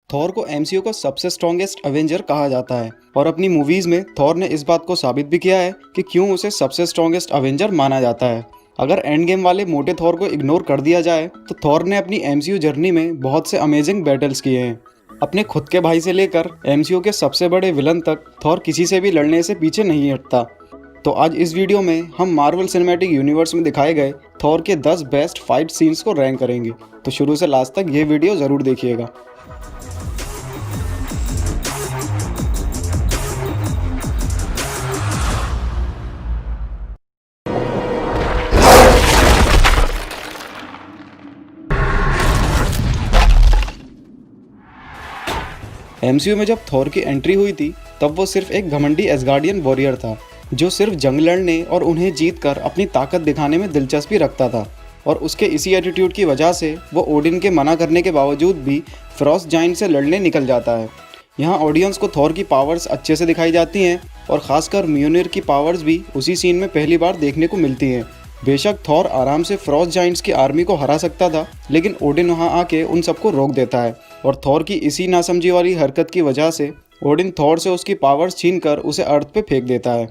Thor को MCU का सबसे स्ट्रॉन्गेस्ट अवेंजर कहा जाता है और अपनी मूवीज में थॉर ने इस बात को साबित भी किया है कि क्यों उसे सबसे स्ट्रॉन्गेस्ट अवेंजर माना जाता है। अगर एंड गेम वाले मोटे थॉर को इग्नोर कर दिया जाए तो थॉर ने अपनी एमसीयू जर्नी में बहुत से अमेजिंग बैटल्स किए हैं। अपने खुद के भाई से लेकर एमसीयू के सबसे बड़े विलन तक थॉर किसी से भी लड़ने से पीछे नहीं हटता। तो आज इस वीडियो में हम मार्वल सिनेमैटिक यूनिवर्स में दिखाए गए थॉर के 10 बेस्ट फाइट सीन्स को रैंक करेंगे। तो शुरू से लास्ट तक ये वीडियो ज़रूर देखिएगा। एमसीयू में जब थॉर की एंट्री हुई थी तब वो सिर्फ एक घमंडी एसगार्डियन वॉरियर था जो सिर्फ जंग लड़ने और उन्हें जीतकर अपनी ताकत दिखाने में दिलचस्पी रखता था। और उसके इसी एटीट्यूड की वजह से वो ओडिन के मना करने के बावजूद भी फ्रॉस्ट जाइंट से लड़ने निकल जाता है। यहाँ ऑडियंस को थॉर की पावर्स अच्छे से दिखाई जाती हैं और ख़ासकर म्योनिर की पावर्स भी उसी सीन में पहली बार देखने को मिलती हैं। बेशक थॉर आराम से फ्रॉस्ट जाइंट्स की आर्मी को हरा सकता था, लेकिन ओडिन वहाँ आके उन सबको रोक देता है और थॉर की इसी नासमझी वाली हरकत की वजह से ओडिन थॉर से उसकी पावर्स छीनकर उसे अर्थ पे फेंक देता है।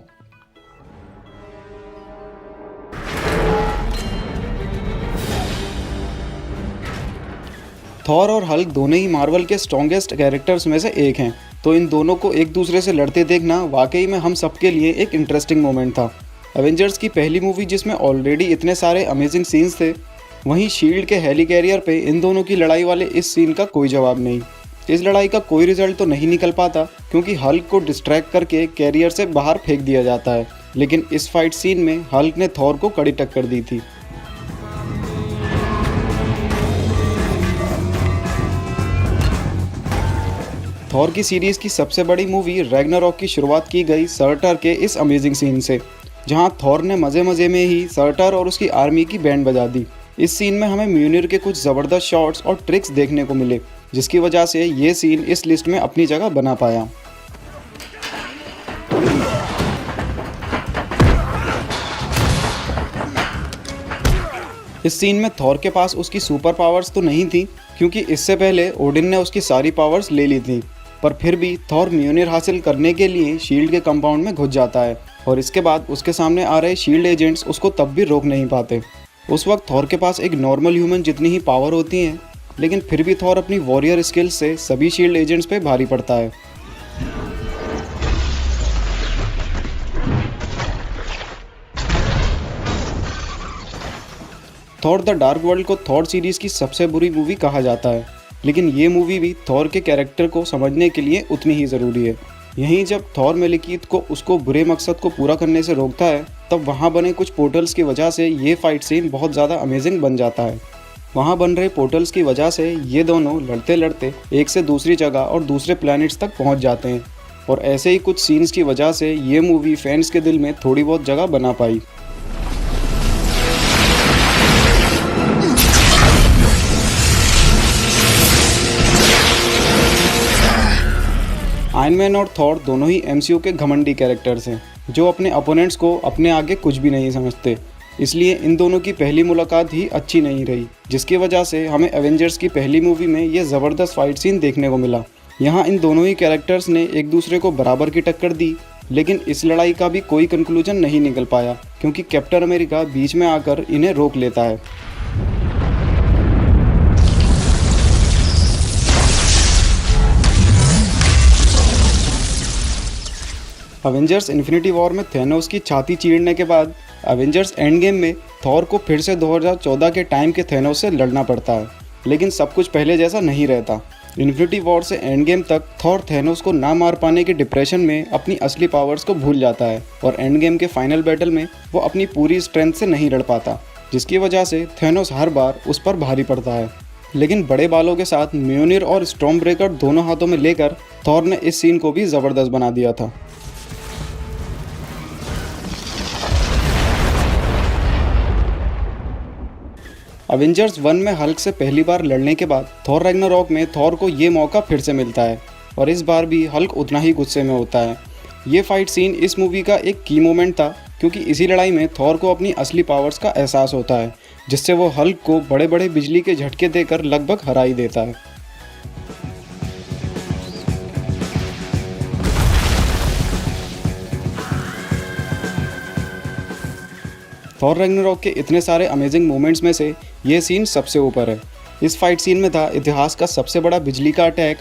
थॉर और हल्क दोनों ही मार्वल के स्ट्रॉन्गेस्ट कैरेक्टर्स में से एक हैं, तो इन दोनों को एक दूसरे से लड़ते देखना वाकई में हम सबके लिए एक इंटरेस्टिंग मोमेंट था। एवेंजर्स की पहली मूवी जिसमें ऑलरेडी इतने सारे अमेजिंग सीन्स थे, वहीं शील्ड के हेली कैरियर पे इन दोनों की लड़ाई वाले इस सीन का कोई जवाब नहीं। इस लड़ाई का कोई रिजल्ट तो नहीं निकल पाता क्योंकि हल्क को डिस्ट्रैक्ट करके कैरियर से बाहर फेंक दिया जाता है, लेकिन इस फाइट सीन में हल्क ने थॉर को कड़ी टक्कर दी थी। थॉर की सीरीज़ की सबसे बड़ी मूवी रैग्नारॉक की शुरुआत की गई सर्टर के इस अमेजिंग सीन से, जहां थॉर ने मज़े मज़े में ही सर्टर और उसकी आर्मी की बैंड बजा दी। इस सीन में हमें म्योनिर के कुछ ज़बरदस्त शॉट्स और ट्रिक्स देखने को मिले, जिसकी वजह से ये सीन इस लिस्ट में अपनी जगह बना पाया। इस सीन में थॉर के पास उसकी सुपर पावर्स तो नहीं थी क्योंकि इससे पहले ओडिन ने उसकी सारी पावर्स ले ली थी, पर फिर भी थॉर म्योनिर हासिल करने के लिए शील्ड के कंपाउंड में घुस जाता है और इसके बाद उसके सामने आ रहे शील्ड एजेंट्स उसको तब भी रोक नहीं पाते। उस वक्त थॉर के पास एक नॉर्मल ह्यूमन जितनी ही पावर होती हैं, लेकिन फिर भी थॉर अपनी वॉरियर स्किल्स से सभी शील्ड एजेंट्स पे भारी पड़ता है। थॉर द डार्क वर्ल्ड को थॉर सीरीज़ की सबसे बुरी मूवी कहा जाता है, लेकिन ये मूवी भी थॉर के कैरेक्टर को समझने के लिए उतनी ही ज़रूरी है। यहीं जब थॉर मेलिकीथ को उसको बुरे मकसद को पूरा करने से रोकता है, तब वहाँ बने कुछ पोर्टल्स की वजह से ये फाइट सीन बहुत ज़्यादा अमेजिंग बन जाता है। वहाँ बन रहे पोर्टल्स की वजह से ये दोनों लड़ते लड़ते एक से दूसरी जगह और दूसरे प्लैनेट्स तक पहुँच जाते हैं, और ऐसे ही कुछ सीन्स की वजह से ये मूवी फैंस के दिल में थोड़ी बहुत जगह बना पाई। आयरन मैन और थॉर दोनों ही एमसीयू के घमंडी कैरेक्टर्स हैं जो अपने अपोनेंट्स को अपने आगे कुछ भी नहीं समझते। इसलिए इन दोनों की पहली मुलाकात ही अच्छी नहीं रही, जिसकी वजह से हमें एवेंजर्स की पहली मूवी में ये ज़बरदस्त फाइट सीन देखने को मिला। यहाँ इन दोनों ही कैरेक्टर्स ने एक दूसरे को बराबर की टक्कर दी, लेकिन इस लड़ाई का भी कोई कंक्लूजन नहीं निकल पाया क्योंकि कैप्टन अमेरिका बीच में आकर इन्हें रोक लेता है। एवेंजर्स इन्फिनिटी वॉर में थैनोस की छाती चीरने के बाद एवेंजर्स एंड गेम में थॉर को फिर से 2014 के टाइम के थैनोस से लड़ना पड़ता है, लेकिन सब कुछ पहले जैसा नहीं रहता। इन्फिनिटी वॉर से एंड गेम तक थॉर थैनोस को ना मार पाने के डिप्रेशन में अपनी असली पावर्स को भूल जाता है और एंड गेम के फाइनल बैटल में वो अपनी पूरी स्ट्रेंथ से नहीं लड़ पाता, जिसकी वजह से थैनोस हर बार उस पर भारी पड़ता है। लेकिन बड़े बालों के साथ म्योनिर और स्टॉर्म ब्रेकर दोनों हाथों में लेकर थॉर ने इस सीन को भी ज़बरदस्त बना दिया था। अवेंजर्स 1 में हल्क से पहली बार लड़ने के बाद थॉर रैग्नारॉक में थॉर को ये मौका फिर से मिलता है और इस बार भी हल्क उतना ही गुस्से में होता है। ये फाइट सीन इस मूवी का एक की मोमेंट था क्योंकि इसी लड़ाई में थॉर को अपनी असली पावर्स का एहसास होता है, जिससे वो हल्क को बड़े बड़े बिजली के झटके देकर लगभग हरा ही देता है। थॉर रैग्नारोक के इतने सारे अमेजिंग मोमेंट्स में से ये सीन सबसे ऊपर है। इस फाइट सीन में था इतिहास का सबसे बड़ा बिजली का अटैक,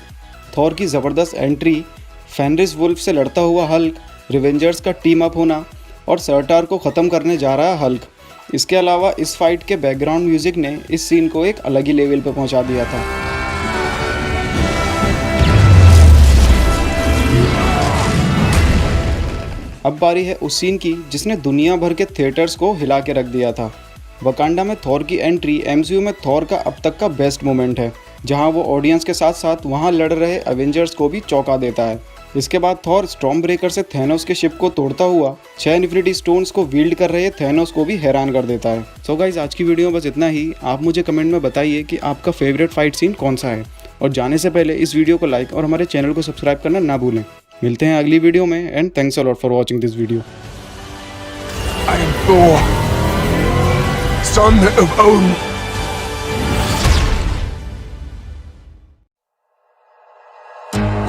थॉर की ज़बरदस्त एंट्री, फेनरिस वुल्फ से लड़ता हुआ हल्क, रिवेंजर्स का टीम अप होना और सर्टार को ख़त्म करने जा रहा हल्क। इसके अलावा इस फाइट के बैकग्राउंड म्यूज़िक ने इस सीन को एक अलग ही लेवल पर पहुंचा दिया था। अब बारी है उस सीन की जिसने दुनिया भर के थिएटर्स को हिला के रख दिया था। वकांडा में थॉर की एंट्री एमसीयू में थॉर का अब तक का बेस्ट मोमेंट है, जहां वो ऑडियंस के साथ साथ वहां लड़ रहे एवेंजर्स को भी चौंका देता है। इसके बाद थॉर स्टॉर्म ब्रेकर से थैनोस के शिप को तोड़ता हुआ 6 इन्फिनिटी स्टोन्स को वील्ड कर रहे थैनोस को भी हैरान कर देता है। सो गाइज, आज की वीडियो में बस इतना ही। आप मुझे कमेंट में बताइए कि आपका फेवरेट फाइट सीन कौन सा है, और जाने से पहले इस वीडियो को लाइक और हमारे चैनल को सब्सक्राइब करना ना भूलें। मिलते हैं अगली वीडियो में, and thanks a lot for watching this video. I am Thor, son of Odin.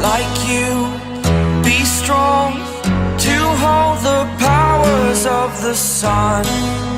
Like you, be strong to hold the powers of the sun.